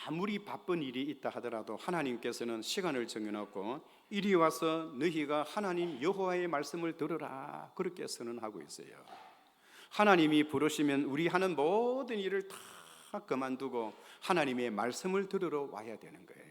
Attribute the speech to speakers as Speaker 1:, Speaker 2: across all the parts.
Speaker 1: 아무리 바쁜 일이 있다 하더라도 하나님께서는 시간을 정해놓고 이리 와서 너희가 하나님 여호와의 말씀을 들으라, 그렇게 선언하고 있어요. 하나님이 부르시면 우리 하는 모든 일을 다 그만두고 하나님의 말씀을 들으러 와야 되는 거예요.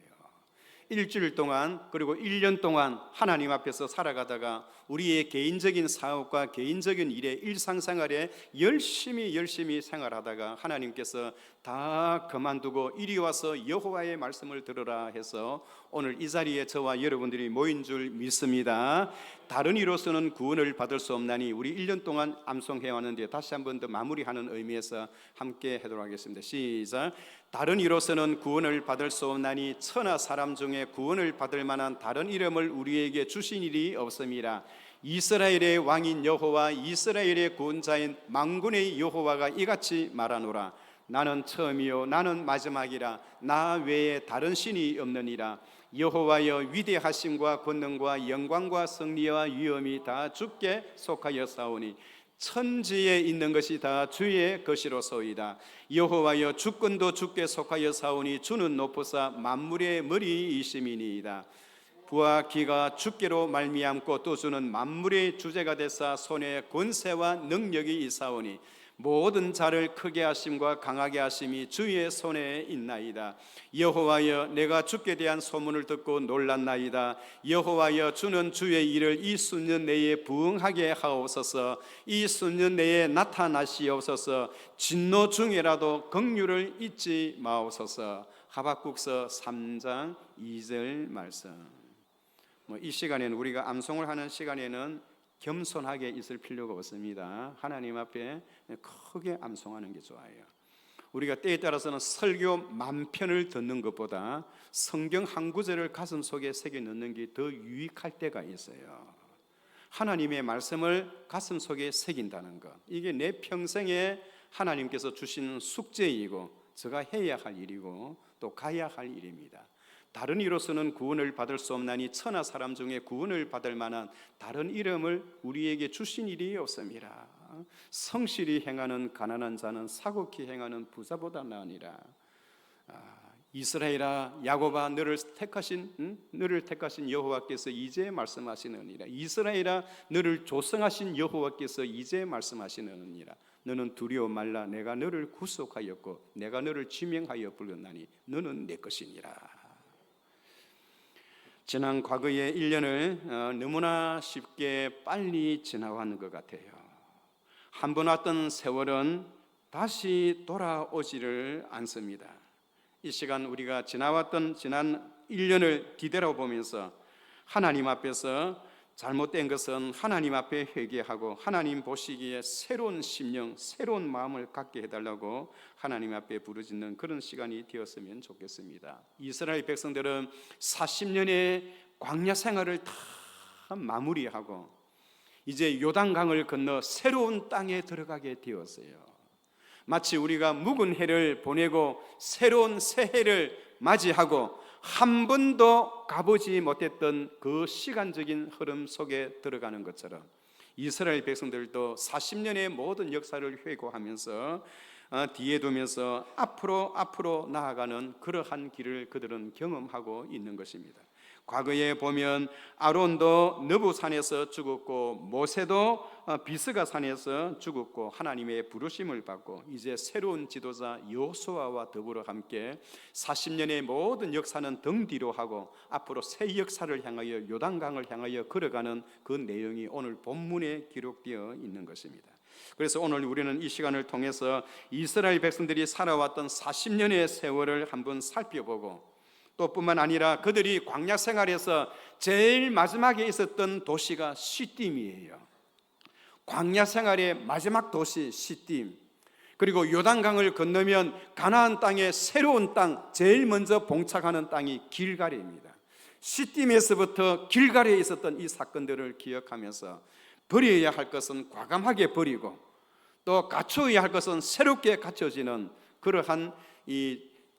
Speaker 1: 일주일 동안 그리고 1년 동안 하나님 앞에서 살아가다가 우리의 개인적인 사업과 개인적인 일에 일상생활에 열심히 생활하다가 하나님께서 다 그만두고 이리 와서 여호와의 말씀을 들으라 해서 오늘 이 자리에 저와 여러분들이 모인 줄 믿습니다. 다른 이로서는 구원을 받을 수 없나니 우리 1년 동안 암송해 왔는데 다시 한 번 더 마무리하는 의미에서 함께 하도록 하겠습니다. 시작. 다른 이로서는 구원을 받을 수 없나니 천하 사람 중에 구원을 받을 만한 다른 이름을 우리에게 주신 일이 없음이라. 이스라엘의 왕인 여호와 이스라엘의 구원자인 만군의 여호와가 이같이 말하노라. 나는 처음이요 나는 마지막이라. 나 외에 다른 신이 없느니라. 여호와여 위대하심과 권능과 영광과 승리와 위엄이 다 주께 속하여 사오니 천지에 있는 것이 다 주의 것이로소이다. 여호와여 주권도 주께 속하여 사오니 주는 높으사 만물의 머리이심이니이다. 부와 기가 주께로 말미암고 또 주는 만물의 주제가 되사 손에 권세와 능력이 있사오니 모든 자를 크게 하심과 강하게 하심이 주의 손에 있나이다. 여호와여 내가 주께 대한 소문을 듣고 놀랐나이다. 여호와여 주는 주의 일을 이 수년 내에 부응하게 하옵소서. 이 수년 내에 나타나시옵소서. 진노 중에라도 긍휼을 잊지 마옵소서. 하박국서 3장 2절 말씀. 이 시간에는 우리가 암송을 하는 시간에는 겸손하게 있을 필요가 없습니다. 하나님 앞에 크게 암송하는 게 좋아요. 우리가 때에 따라서는 설교 만편을 듣는 것보다 성경 한 구절을 가슴 속에 새겨 넣는 게 더 유익할 때가 있어요. 하나님의 말씀을 가슴 속에 새긴다는 것, 이게 내 평생에 하나님께서 주신 숙제이고 제가 해야 할 일이고 또 가야 할 일입니다. 다른 이로서는 구원을 받을 수 없나니 천하 사람 중에 구원을 받을 만한 다른 이름을 우리에게 주신 일이 없음이라. 성실히 행하는 가난한 자는 사곡히 행하는 부자보다 나으니라. 이스라엘아 야곱아 너를 택하신 여호와께서 이제 말씀하시느니라. 이스라엘아 너를 조성하신 여호와께서 이제 말씀하시느니라. 너는 두려워 말라. 내가 너를 구속하였고 내가 너를 지명하여 불렀나니 너는 내 것이니라. 지난 과거의 1년을 너무나 쉽게 빨리 지나가는 것 같아요. 한 번 왔던 세월은 다시 돌아오지를 않습니다. 이 시간 우리가 지나왔던 지난 1년을 뒤돌아보면서 하나님 앞에서 잘못된 것은 하나님 앞에 회개하고 하나님 보시기에 새로운 심령, 새로운 마음을 갖게 해달라고 하나님 앞에 부르짖는 그런 시간이 되었으면 좋겠습니다. 이스라엘 백성들은 40년의 광야 생활을 다 마무리하고 이제 요단강을 건너 새로운 땅에 들어가게 되었어요. 마치 우리가 묵은 해를 보내고 새로운 새해를 맞이하고 한 번도 가보지 못했던 그 시간적인 흐름 속에 들어가는 것처럼 이스라엘 백성들도 40년의 모든 역사를 회고하면서 뒤에 두면서 앞으로 나아가는 그러한 길을 그들은 경험하고 있는 것입니다. 과거에 보면 아론도 느부산에서 죽었고 모세도 비스가 산에서 죽었고 하나님의 부르심을 받고 이제 새로운 지도자 여호수아와 더불어 함께 40년의 모든 역사는 등 뒤로 하고 앞으로 새 역사를 향하여 요단강을 향하여 걸어가는 그 내용이 오늘 본문에 기록되어 있는 것입니다. 그래서 오늘 우리는 이 시간을 통해서 이스라엘 백성들이 살아왔던 40년의 세월을 한번 살펴보고 또 뿐만 아니라 그들이 광야 생활에서 제일 마지막에 있었던 도시가 시딤이에요. 광야 생활의 마지막 도시 시딤, 그리고 요단강을 건너면 가나안 땅의 새로운 땅, 제일 먼저 봉착하는 땅이 길갈입니다. 시딤에서부터 길갈에 있었던 이 사건들을 기억하면서 버려야 할 것은 과감하게 버리고 또 갖추어야 할 것은 새롭게 갖춰지는 그러한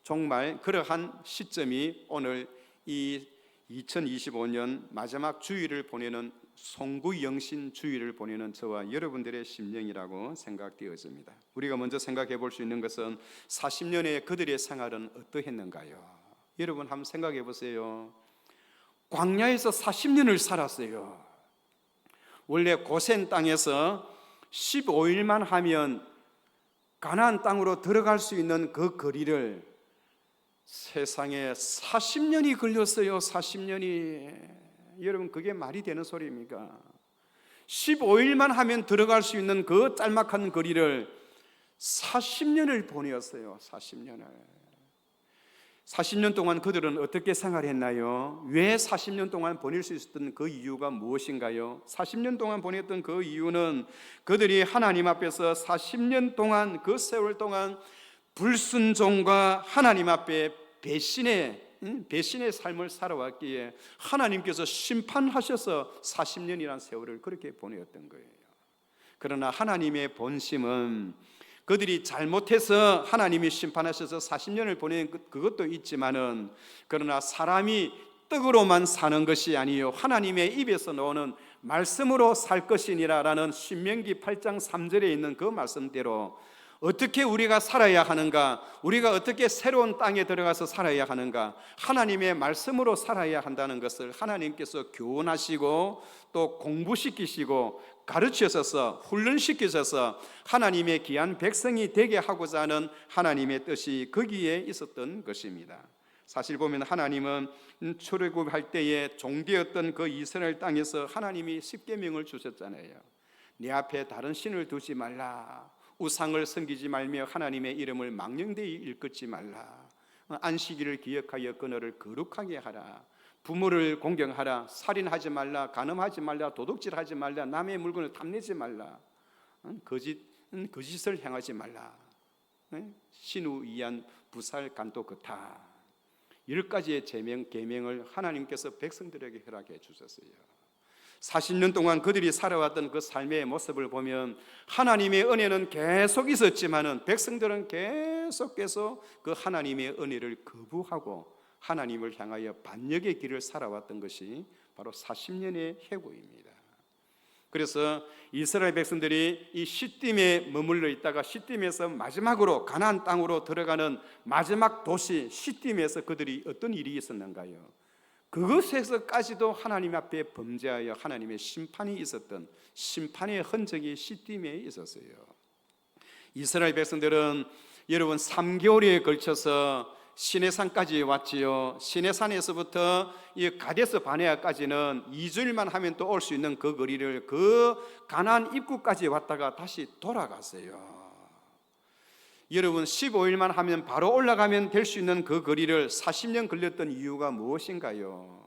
Speaker 1: 정말 그러한 시점이 오늘 이 2025년 마지막 주일을 보내는 송구영신주의를 보내는 저와 여러분들의 심령이라고 생각되어집니다. 우리가 먼저 생각해 볼 수 있는 것은 40년의 그들의 생활은 어떠했는가요? 여러분 한번 생각해 보세요. 광야에서 40년을 살았어요. 원래 고센 땅에서 15일만 하면 가나안 땅으로 들어갈 수 있는 그 거리를 세상에 40년이 걸렸어요. 40년이. 여러분 그게 말이 되는 소리입니까? 15일만 하면 들어갈 수 있는 그 짤막한 거리를 40년을 보내었어요. 40년 동안 그들은 어떻게 생활했나요? 왜 40년 동안 보낼 수 있었던 그 이유가 무엇인가요? 40년 동안 보냈던 그 이유는 그들이 하나님 앞에서 40년 동안, 그 세월 동안 불순종과 하나님 앞에 배신의 삶을 살아왔기에 하나님께서 심판하셔서 40년이라는 세월을 그렇게 보내었던 거예요. 그러나 하나님의 본심은 그들이 잘못해서 하나님이 심판하셔서 40년을 보낸 그것도 있지만은, 그러나 사람이 떡으로만 사는 것이 아니요 하나님의 입에서 나오는 말씀으로 살 것이니라라는 신명기 8장 3절에 있는 그 말씀대로 어떻게 우리가 살아야 하는가, 우리가 어떻게 새로운 땅에 들어가서 살아야 하는가, 하나님의 말씀으로 살아야 한다는 것을 하나님께서 교훈하시고 또 공부시키시고 가르치셔서 훈련시키셔서 하나님의 귀한 백성이 되게 하고자 하는 하나님의 뜻이 거기에 있었던 것입니다. 사실 보면 하나님은 출애굽할 때에 종되었던 그 이스라엘 땅에서 하나님이 십계명을 주셨잖아요. 내 앞에 다른 신을 두지 말라, 우상을 섬기지 말며 하나님의 이름을 망령되이 일컫지 말라, 안식일을 기억하여 그날을 거룩하게 하라, 부모를 공경하라, 살인하지 말라, 간음하지 말라, 도둑질하지 말라, 남의 물건을 탐내지 말라, 거짓을 행하지 말라, 신우 이한 부살 간도 그타, 10가지의 계명을 하나님께서 백성들에게 허락해 주셨어요. 40년 동안 그들이 살아왔던 그 삶의 모습을 보면 하나님의 은혜는 계속 있었지만은 백성들은 계속해서 그 하나님의 은혜를 거부하고 하나님을 향하여 반역의 길을 살아왔던 것이 바로 40년의 해고입니다. 그래서 이스라엘 백성들이 이 시딤에 머물러 있다가 시딤에서 마지막으로 가나안 땅으로 들어가는 마지막 도시 시딤에서 그들이 어떤 일이 있었는가요? 그것에서까지도 하나님 앞에 범죄하여 하나님의 심판이 있었던 심판의 흔적이 시딤에 있었어요. 이스라엘 백성들은 여러분 3개월에 걸쳐서 시내산까지 왔지요. 시내산에서부터 이 가데스 바네아까지는 2주일만 하면 또 올 수 있는 그 거리를 그 가나안 입구까지 왔다가 다시 돌아갔어요. 여러분 15일만 하면 바로 올라가면 될 수 있는 그 거리를 40년 걸렸던 이유가 무엇인가요?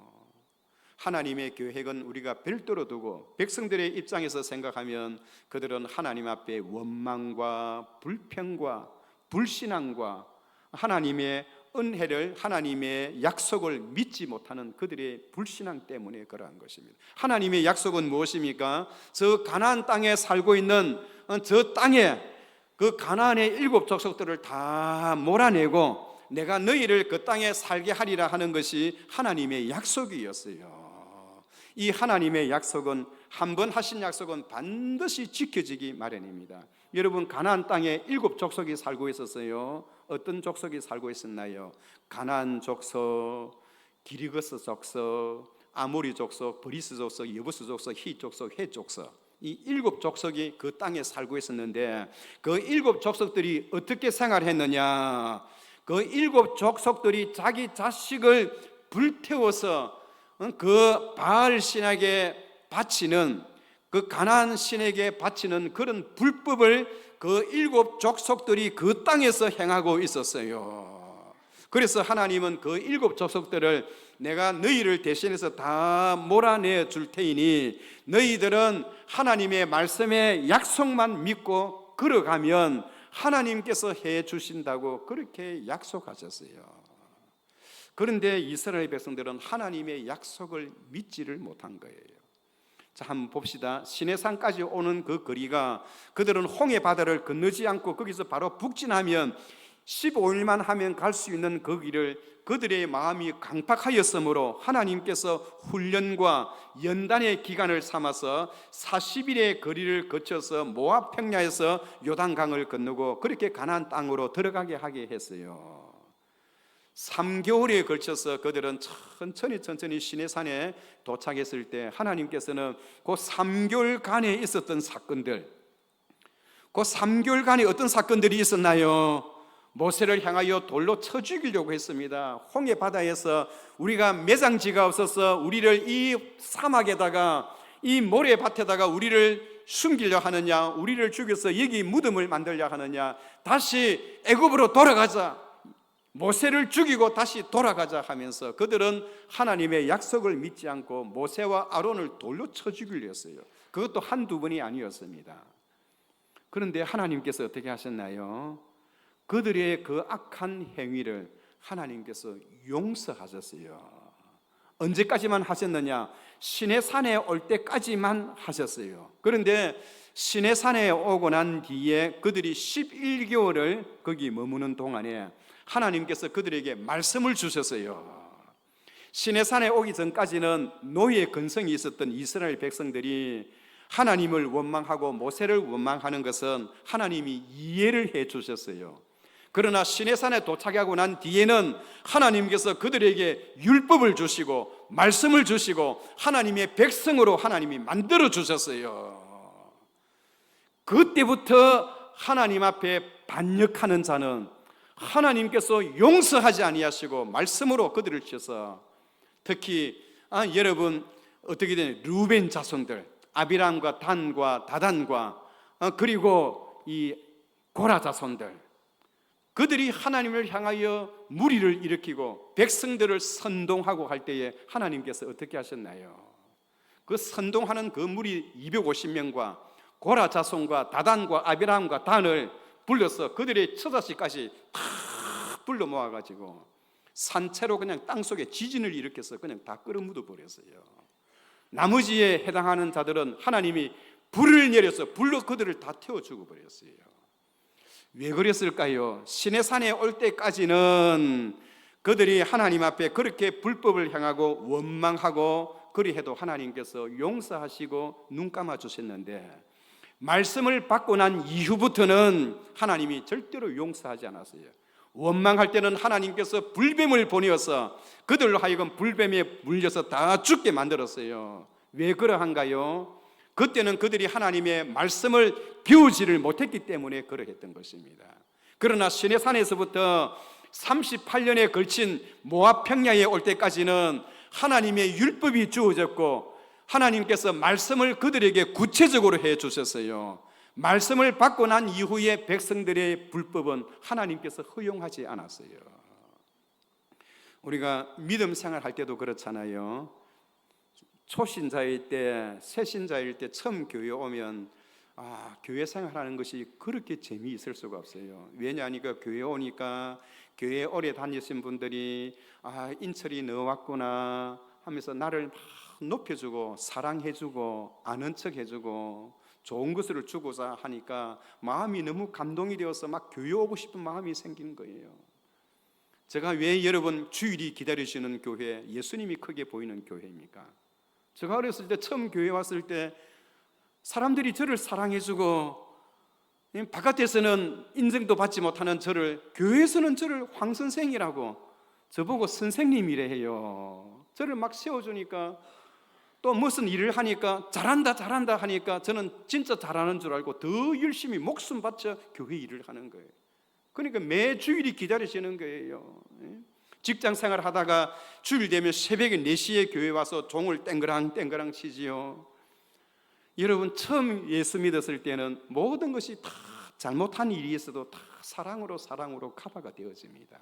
Speaker 1: 하나님의 계획은 우리가 별도로 두고 백성들의 입장에서 생각하면 그들은 하나님 앞에 원망과 불평과 불신앙과 하나님의 은혜를, 하나님의 약속을 믿지 못하는 그들의 불신앙 때문에 그러한 것입니다. 하나님의 약속은 무엇입니까? 저 가나안 땅에 살고 있는 저 땅에 그 가나안의 7 족속들을 다 몰아내고 내가 너희를 그 땅에 살게 하리라 하는 것이 하나님의 약속이었어요. 이 하나님의 약속은, 한 번 하신 약속은 반드시 지켜지기 마련입니다. 여러분 가나안 땅에 7 족속이 살고 있었어요. 어떤 족속이 살고 있었나요? 가나안 족속, 기르거스 족속, 아모리 족속, 브리스 족속, 여부스 족속, 히 족속, 헷 족속, 이 7 족속이 그 땅에 살고 있었는데 그 7 족속들이 어떻게 생활했느냐? 그 7 족속들이 자기 자식을 불태워서 그 바알 신에게 바치는, 그 가나안 신에게 바치는 그런 불법을 그 7 족속들이 그 땅에서 행하고 있었어요. 그래서 하나님은 그 7 족속들을 내가 너희를 대신해서 다 몰아내 줄 테이니 너희들은 하나님의 말씀의 약속만 믿고 걸어가면 하나님께서 해 주신다고 그렇게 약속하셨어요. 그런데 이스라엘 백성들은 하나님의 약속을 믿지를 못한 거예요. 자, 한번 봅시다. 시내산까지 오는 그 거리가, 그들은 홍해 바다를 건너지 않고 거기서 바로 북진하면 15일만 하면 갈 수 있는 그 길을 그들의 마음이 강팍하였으므로 하나님께서 훈련과 연단의 기간을 삼아서 40일의 거리를 거쳐서 모압 평야에서 요단강을 건너고 그렇게 가나안 땅으로 들어가게 하게 했어요. 3개월에 걸쳐서 그들은 천천히 시내산에 도착했을 때 하나님께서는 그 3개월간에 있었던 사건들, 그 3개월간에 어떤 사건들이 있었나요? 모세를 향하여 돌로 쳐 죽이려고 했습니다. 홍해 바다에서 우리가 매장지가 없어서 우리를 이 사막에다가 이 모래밭에다가 우리를 숨기려 하느냐, 우리를 죽여서 여기 무덤을 만들려 하느냐, 다시 애굽으로 돌아가자, 모세를 죽이고 다시 돌아가자 하면서 그들은 하나님의 약속을 믿지 않고 모세와 아론을 돌로 쳐 죽이려 했어요. 그것도 한두 번이 아니었습니다. 그런데 하나님께서 어떻게 하셨나요? 그들의 그 악한 행위를 하나님께서 용서하셨어요. 언제까지만 하셨느냐? 시내산에 올 때까지만 하셨어요. 그런데 시내산에 오고 난 뒤에 그들이 11개월을 거기 머무는 동안에 하나님께서 그들에게 말씀을 주셨어요. 시내산에 오기 전까지는 노예의 근성이 있었던 이스라엘 백성들이 하나님을 원망하고 모세를 원망하는 것은 하나님이 이해를 해 주셨어요. 그러나 시내산에 도착하고 난 뒤에는 하나님께서 그들에게 율법을 주시고 말씀을 주시고 하나님의 백성으로 하나님이 만들어 주셨어요. 그때부터 하나님 앞에 반역하는 자는 하나님께서 용서하지 아니하시고 말씀으로 그들을 치셔서, 특히 여러분 어떻게 되냐, 루벤 자손들 아비람과 단과 다단과 그리고 이 고라 자손들, 그들이 하나님을 향하여 무리를 일으키고 백성들을 선동하고 할 때에 하나님께서 어떻게 하셨나요? 그 선동하는 그 무리 250명과 고라 자손과 다단과 아비람과 단을 불러서 그들의 처자식까지 다 불러 모아가지고 산채로 그냥 땅속에 지진을 일으켜서 그냥 다 끌어묻어 버렸어요. 나머지에 해당하는 자들은 하나님이 불을 내려서 불로 그들을 다 태워 죽어버렸어요. 왜 그랬을까요? 시내산에 올 때까지는 그들이 하나님 앞에 그렇게 불법을 향하고 원망하고 그리해도 하나님께서 용서하시고 눈 감아 주셨는데, 말씀을 받고 난 이후부터는 하나님이 절대로 용서하지 않았어요. 원망할 때는 하나님께서 불뱀을 보내어서 그들로 하여금 불뱀에 물려서 다 죽게 만들었어요. 왜 그러한가요? 그때는 그들이 하나님의 말씀을 배우지를 못했기 때문에 그러했던 것입니다. 그러나 시내산에서부터 38년에 걸친 모압 평야에 올 때까지는 하나님의 율법이 주어졌고 하나님께서 말씀을 그들에게 구체적으로 해 주셨어요. 말씀을 받고 난 이후에 백성들의 불법은 하나님께서 허용하지 않았어요. 우리가 믿음 생활할 때도 그렇잖아요. 초신자일 때, 새신자일 때 처음 교회 오면 교회 생활하는 것이 그렇게 재미있을 수가 없어요. 왜냐하니까 교회 오니까 교회 오래 다니신 분들이 인철이 너 왔구나 하면서 나를 막 높여주고 사랑해주고 아는 척 해주고 좋은 것을 주고자 하니까 마음이 너무 감동이 되어서 막 교회 오고 싶은 마음이 생기는 거예요. 제가 왜 여러분 주일이 기다리시는 교회, 예수님이 크게 보이는 교회입니까? 제가 어렸을 때 처음 교회 왔을 때 사람들이 저를 사랑해주고 바깥에서는 인정도 받지 못하는 저를 교회에서는 저를 황 선생이라고 저보고 선생님이래 해요. 저를 막 세워주니까 또 무슨 일을 하니까 잘한다 하니까 저는 진짜 잘하는 줄 알고 더 열심히 목숨 바쳐 교회 일을 하는 거예요. 그러니까 매 주일이 기다리시는 거예요. 직장 생활 하다가 주일 되면 새벽에 4시에 교회 와서 종을 땡그랑 치지요. 여러분 처음 예수 믿었을 때는 모든 것이 다 잘못한 일이 있어도 다 사랑으로 커버가 되어집니다.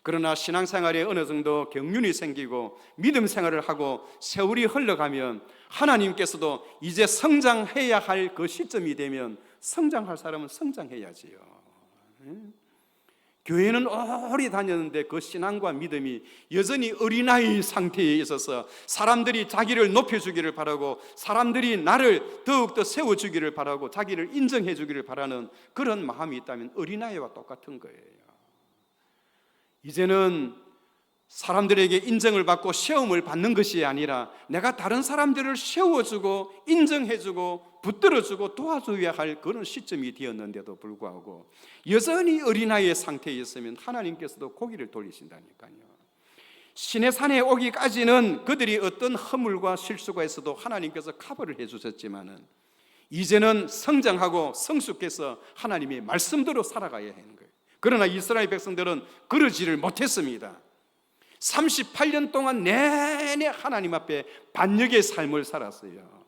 Speaker 1: 그러나 신앙생활에 어느 정도 경륜이 생기고 믿음 생활을 하고 세월이 흘러가면 하나님께서도 이제 성장해야 할 그 시점이 되면 성장할 사람은 성장해야지요. 교회는 오래 다녔는데 그 신앙과 믿음이 여전히 어린아이 상태에 있어서 사람들이 자기를 높여주기를 바라고 사람들이 나를 더욱더 세워주기를 바라고 자기를 인정해주기를 바라는 그런 마음이 있다면 어린아이와 똑같은 거예요. 이제는 사람들에게 인정을 받고 시험을 받는 것이 아니라 내가 다른 사람들을 세워주고 인정해주고 붙들어주고 도와줘야 할 그런 시점이 되었는데도 불구하고 여전히 어린아이의 상태에 있으면 하나님께서도 고개를 돌리신다니까요. 시내산에 오기까지는 그들이 어떤 허물과 실수가 있어도 하나님께서 커버를 해주셨지만은 이제는 성장하고 성숙해서 하나님의 말씀대로 살아가야 하는 거예요. 그러나 이스라엘 백성들은 그러지를 못했습니다. 38년 동안 내내 하나님 앞에 반역의 삶을 살았어요.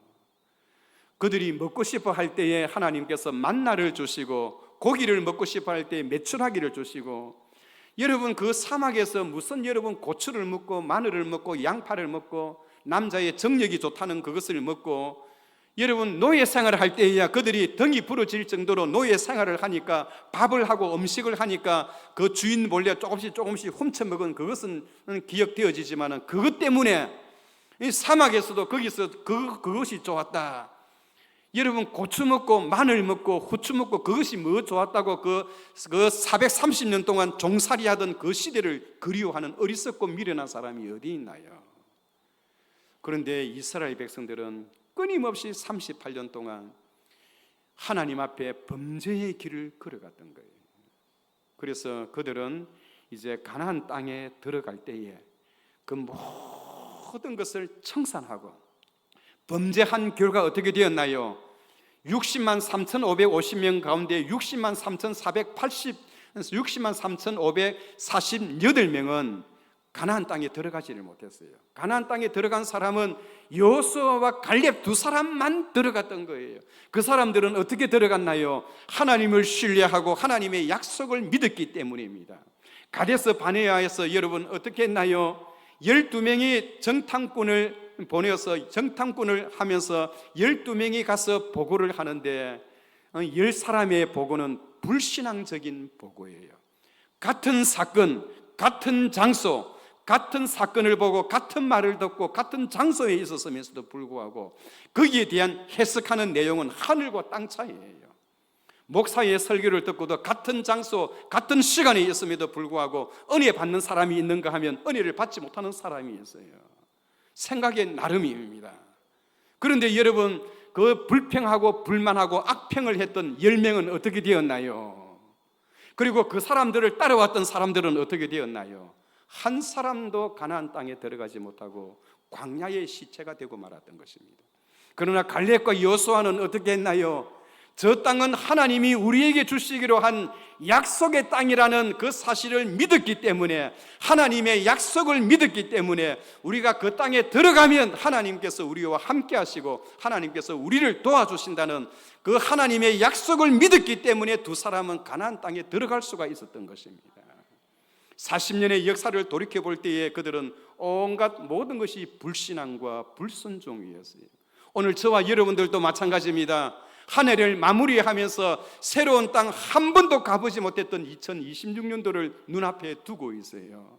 Speaker 1: 그들이 먹고 싶어 할 때에 하나님께서 만나를 주시고 고기를 먹고 싶어 할 때에 메추라기를 주시고, 여러분 그 사막에서 무슨 여러분 고추를 먹고 마늘을 먹고 양파를 먹고 남자의 정력이 좋다는 그것을 먹고, 여러분 노예 생활을 할 때에야 그들이 등이 부러질 정도로 노예 생활을 하니까 밥을 하고 음식을 하니까 그 주인 몰래 조금씩 훔쳐먹은 그것은 기억되어지지만 그것 때문에 이 사막에서도 거기서 그것이 좋았다. 여러분 고추 먹고 마늘 먹고 후추 먹고 그것이 뭐 좋았다고 그 430년 동안 종살이 하던 그 시대를 그리워하는 어리석고 미련한 사람이 어디 있나요? 그런데 이스라엘 백성들은 끊임없이 38년 동안 하나님 앞에 범죄의 길을 걸어갔던 거예요. 그래서 그들은 이제 가나안 땅에 들어갈 때에 그 모든 것을 청산하고 범죄한 결과 어떻게 되었나요? 60만 3,550명 가운데 60만 3,548명은 가나안 땅에 들어가지를 못했어요. 가나안 땅에 들어간 사람은 여호수아와 갈렙 두 사람만 들어갔던 거예요. 그 사람들은 어떻게 들어갔나요? 하나님을 신뢰하고 하나님의 약속을 믿었기 때문입니다. 가데스 바네아에서 여러분 어떻게 했나요? 12명이 정탐꾼을 보내서 정탐꾼을 하면서 12명이 가서 보고를 하는데 10사람의 보고는 불신앙적인 보고예요. 같은 사건, 같은 장소, 같은 사건을 보고 같은 말을 듣고 같은 장소에 있었으면서도 불구하고 거기에 대한 해석하는 내용은 하늘과 땅 차이예요. 목사의 설교를 듣고도 같은 장소, 같은 시간에 있음에도 불구하고 은혜 받는 사람이 있는가 하면 은혜를 받지 못하는 사람이 있어요. 생각의 나름입니다. 그런데 여러분 그 불평하고 불만하고 악평을 했던 10명은 어떻게 되었나요? 그리고 그 사람들을 따라왔던 사람들은 어떻게 되었나요? 한 사람도 가나안 땅에 들어가지 못하고 광야의 시체가 되고 말았던 것입니다. 그러나 갈렙과 여호수아는 어떻게 했나요? 저 땅은 하나님이 우리에게 주시기로 한 약속의 땅이라는 그 사실을 믿었기 때문에, 하나님의 약속을 믿었기 때문에 우리가 그 땅에 들어가면 하나님께서 우리와 함께 하시고 하나님께서 우리를 도와주신다는 그 하나님의 약속을 믿었기 때문에 두 사람은 가나안 땅에 들어갈 수가 있었던 것입니다. 40년의 역사를 돌이켜 볼 때에 그들은 온갖 모든 것이 불신앙과 불순종이었어요. 오늘 저와 여러분들도 마찬가지입니다. 한 해를 마무리하면서 새로운 땅 한 번도 가보지 못했던 2026년도를 눈앞에 두고 있어요.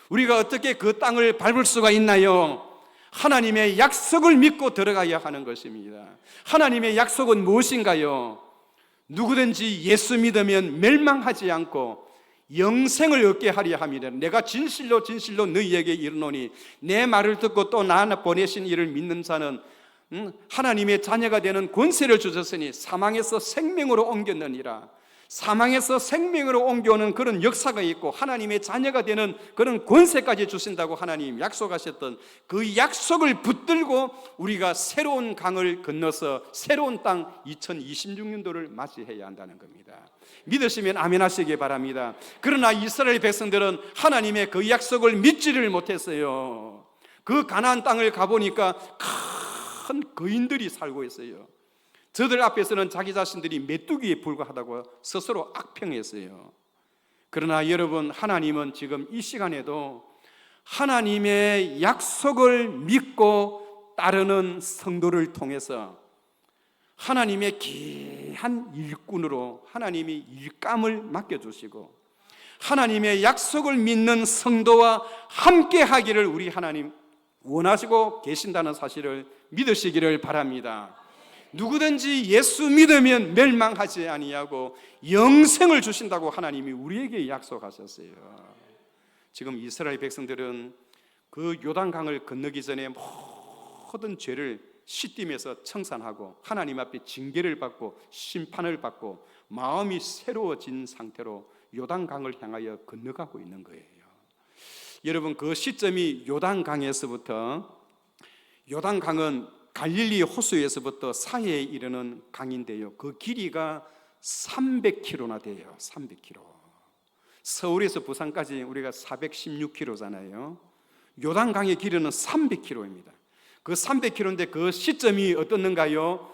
Speaker 1: 우리가 어떻게 그 땅을 밟을 수가 있나요? 하나님의 약속을 믿고 들어가야 하는 것입니다. 하나님의 약속은 무엇인가요? 누구든지 예수 믿으면 멸망하지 않고 영생을 얻게 하려 함이라. 내가 진실로 진실로 너희에게 이르노니 내 말을 듣고 또 나 보내신 이를 믿는 자는 하나님의 자녀가 되는 권세를 주셨으니 사망에서 생명으로 옮겼느니라. 사망에서 생명으로 옮겨오는 그런 역사가 있고 하나님의 자녀가 되는 그런 권세까지 주신다고 하나님 약속하셨던 그 약속을 붙들고 우리가 새로운 강을 건너서 새로운 땅 2026년도를 맞이해야 한다는 겁니다. 믿으시면 아멘 하시기 바랍니다. 그러나 이스라엘 백성들은 하나님의 그 약속을 믿지를 못했어요. 그 가나안 땅을 가보니까 큰 거인들이 살고 있어요. 저들 앞에서는 자기 자신들이 메뚜기에 불과하다고 스스로 악평했어요. 그러나 여러분, 하나님은 지금 이 시간에도 하나님의 약속을 믿고 따르는 성도를 통해서 하나님의 귀한 일꾼으로 하나님이 일감을 맡겨주시고 하나님의 약속을 믿는 성도와 함께 하기를 우리 하나님 원하시고 계신다는 사실을 믿으시기를 바랍니다. 누구든지 예수 믿으면 멸망하지 아니하고 영생을 주신다고 하나님이 우리에게 약속하셨어요. 지금 이스라엘 백성들은 그 요단강을 건너기 전에 모든 죄를 씻김에서 청산하고 하나님 앞에 징계를 받고 심판을 받고 마음이 새로워진 상태로 요단강을 향하여 건너가고 있는 거예요. 여러분, 그 시점이 요단강에서부터, 요단강은 갈릴리 호수에서부터 사해에 이르는 강인데요, 그 길이가 300km나 돼요. 300km. 서울에서 부산까지 우리가 416km잖아요. 요단강의 길이는 300km입니다. 그 300km인데 그 시점이 어떻는가요?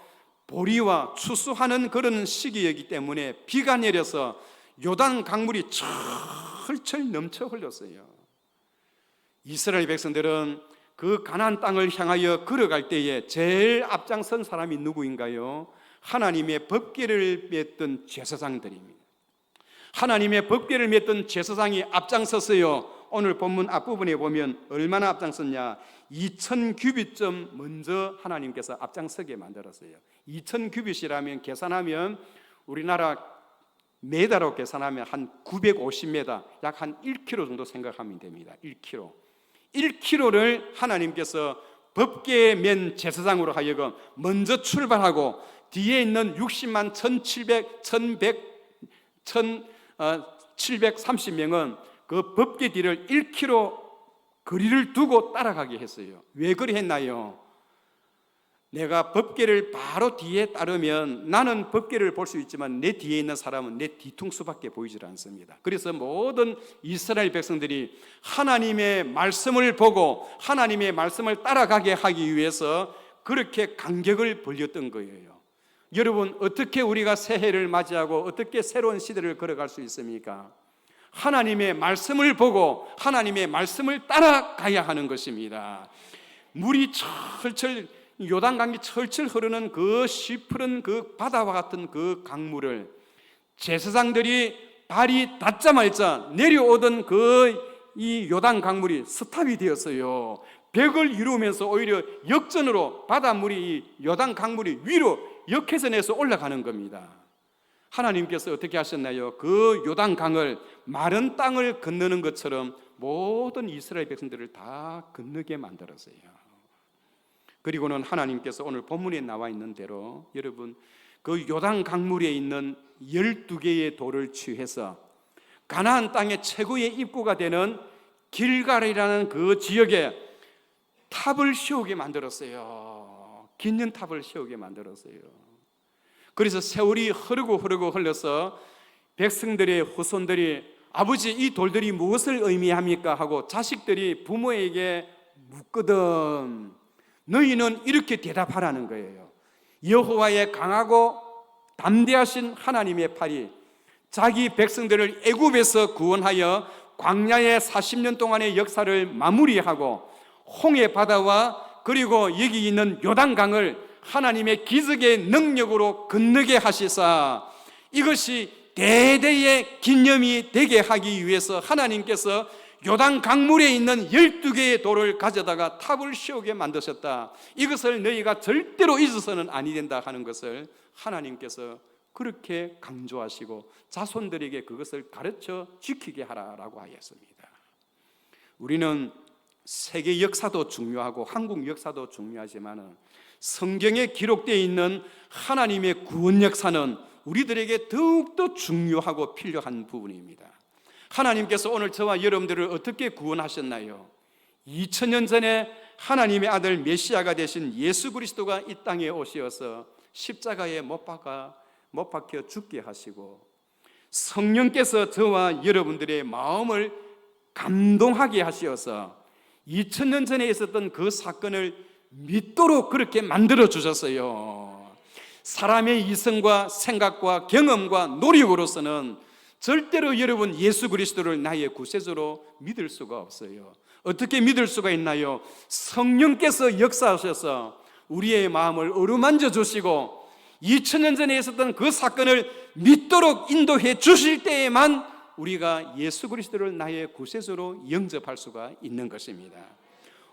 Speaker 1: 보리와 추수하는 그런 시기이기 때문에 비가 내려서 요단 강물이 철철 넘쳐 흘렸어요. 이스라엘 백성들은 그 가나안 땅을 향하여 걸어갈 때에 제일 앞장선 사람이 누구인가요? 하나님의 법궤를 맸던 제사장들입니다. 하나님의 법궤를 맸던 제사장이 앞장섰어요. 오늘 본문 앞부분에 보면 얼마나 앞장섰냐, 2000규빗점 먼저 하나님께서 앞장서게 만들었어요. 2000규빗이라면 계산하면 우리나라 메다로 계산하면 한 950m, 약 한 1km 정도 생각하면 됩니다. 1km. 1km를 하나님께서 법궤에 맨 제사장으로 하여금 먼저 출발하고 뒤에 있는 60만 1730명은 그 법궤 뒤를 1km 거리를 두고 따라가게 했어요. 왜 그리 했나요? 내가 법궤를 바로 뒤에 따르면 나는 법궤를 볼 수 있지만 내 뒤에 있는 사람은 내 뒤통수밖에 보이질 않습니다. 그래서 모든 이스라엘 백성들이 하나님의 말씀을 보고 하나님의 말씀을 따라가게 하기 위해서 그렇게 간격을 벌렸던 거예요. 여러분, 어떻게 우리가 새해를 맞이하고 어떻게 새로운 시대를 걸어갈 수 있습니까? 하나님의 말씀을 보고 하나님의 말씀을 따라가야 하는 것입니다. 물이 철철, 요단강이 철철 흐르는 그 시푸른 그 바다와 같은 그 강물을 제사장들이 발이 닿자마자 내려오던 이 요단 강물이 스탑이 되었어요. 벽을 이루면서 오히려 역전으로 바닷물이 이 요단 강물이 위로 역회선해서 올라가는 겁니다. 하나님께서 어떻게 하셨나요? 그 요단강을 마른 땅을 건너는 것처럼 모든 이스라엘 백성들을 다 건너게 만들었어요. 그리고는 하나님께서 오늘 본문에 나와 있는 대로 여러분, 그 요단 강물에 있는 12개의 돌을 취해서 가나안 땅의 최고의 입구가 되는 길갈이라는 그 지역에 탑을 세우게 만들었어요. 긴 탑을 세우게 만들었어요. 그래서 세월이 흐르고 흘러서 백성들의 후손들이 아버지, 이 돌들이 무엇을 의미합니까? 하고 자식들이 부모에게 묻거든 너희는 이렇게 대답하라는 거예요. 여호와의 강하고 담대하신 하나님의 팔이 자기 백성들을 애굽에서 구원하여 광야의 40년 동안의 역사를 마무리하고 홍해 바다와 그리고 여기 있는 요단강을 하나님의 기적의 능력으로 건너게 하시사 이것이 대대의 기념이 되게 하기 위해서 하나님께서 요단 강물에 있는 12개의 돌을 가져다가 탑을 세우게 만드셨다. 이것을 너희가 절대로 잊어서는 아니 된다 하는 것을 하나님께서 그렇게 강조하시고 자손들에게 그것을 가르쳐 지키게 하라라고 하였습니다. 우리는 세계 역사도 중요하고 한국 역사도 중요하지만 성경에 기록되어 있는 하나님의 구원 역사는 우리들에게 더욱더 중요하고 필요한 부분입니다. 하나님께서 오늘 저와 여러분들을 어떻게 구원하셨나요? 2000년 전에 하나님의 아들 메시아가 되신 예수 그리스도가 이 땅에 오셔서 십자가에 못 박혀 죽게 하시고 성령께서 저와 여러분들의 마음을 감동하게 하셔서 2000년 전에 있었던 그 사건을 믿도록 그렇게 만들어 주셨어요. 사람의 이성과 생각과 경험과 노력으로서는 절대로 여러분 예수 그리스도를 나의 구세주로 믿을 수가 없어요. 어떻게 믿을 수가 있나요? 성령께서 역사하셔서 우리의 마음을 어루만져 주시고 2000년 전에 있었던 그 사건을 믿도록 인도해 주실 때에만 우리가 예수 그리스도를 나의 구세주로 영접할 수가 있는 것입니다.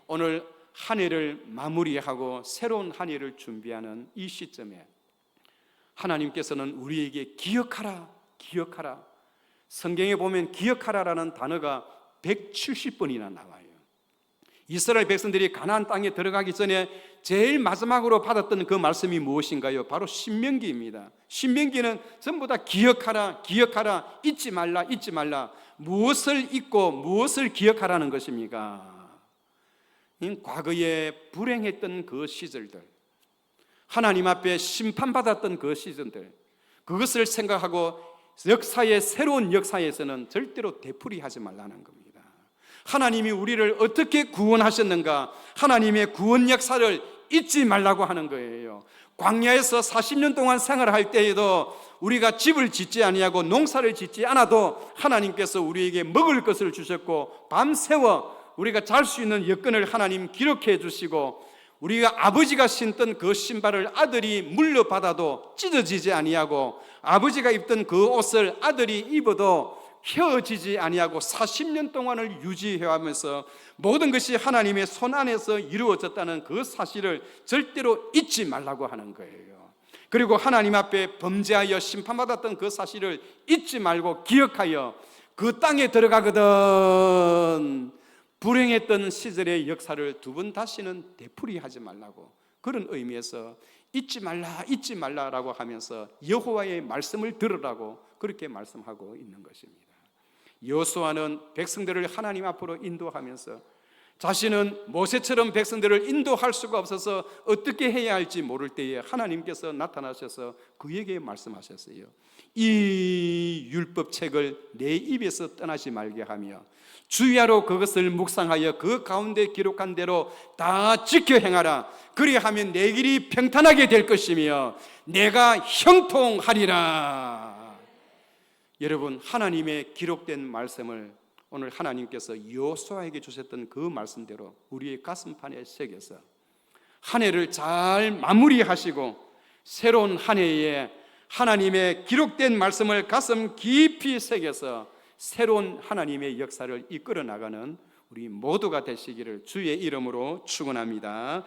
Speaker 1: 오늘 한 해를 마무리하고 새로운 한 해를 준비하는 이 시점에 하나님께서는 우리에게 기억하라. 성경에 보면 기억하라라는 단어가 170번이나 나와요. 이스라엘 백성들이 가나안 땅에 들어가기 전에 제일 마지막으로 받았던 그 말씀이 무엇인가요? 바로 신명기입니다. 신명기는 전부 다 기억하라, 기억하라, 잊지 말라, 잊지 말라. 무엇을 잊고 무엇을 기억하라는 것입니까? 과거에 불행했던 그 시절들, 하나님 앞에 심판받았던 그 시절들, 그것을 생각하고 역사의 새로운 역사에서는 절대로 되풀이하지 말라는 겁니다. 하나님이 우리를 어떻게 구원하셨는가, 하나님의 구원 역사를 잊지 말라고 하는 거예요. 광야에서 40년 동안 생활할 때에도 우리가 집을 짓지 아니하고 농사를 짓지 않아도 하나님께서 우리에게 먹을 것을 주셨고, 밤새워 우리가 잘 수 있는 여건을 하나님 기록해 주시고, 우리가 아버지가 신던 그 신발을 아들이 물려받아도 찢어지지 아니하고, 아버지가 입던 그 옷을 아들이 입어도 휘어지지 아니하고 40년 동안을 유지해가면서 모든 것이 하나님의 손 안에서 이루어졌다는 그 사실을 절대로 잊지 말라고 하는 거예요. 그리고 하나님 앞에 범죄하여 심판받았던 그 사실을 잊지 말고 기억하여 그 땅에 들어가거든 불행했던 시절의 역사를 두 번 다시는 되풀이하지 말라고, 그런 의미에서 잊지 말라, 잊지 말라라고 하면서 여호와의 말씀을 들으라고 그렇게 말씀하고 있는 것입니다. 여호수아는 백성들을 하나님 앞으로 인도하면서 자신은 모세처럼 백성들을 인도할 수가 없어서 어떻게 해야 할지 모를 때에 하나님께서 나타나셔서 그에게 말씀하셨어요. 이 율법책을 내 입에서 떠나지 말게 하며 주야로 그것을 묵상하여 그 가운데 기록한 대로 다 지켜 행하라. 그리하면 내 길이 평탄하게 될 것이며 내가 형통하리라. 여러분, 하나님의 기록된 말씀을 오늘 하나님께서 여호수아에게 주셨던 그 말씀대로 우리의 가슴판에 새겨서 한 해를 잘 마무리하시고 새로운 한 해에 하나님의 기록된 말씀을 가슴 깊이 새겨서 새로운 하나님의 역사를 이끌어 나가는 우리 모두가 되시기를 주의 이름으로 축원합니다.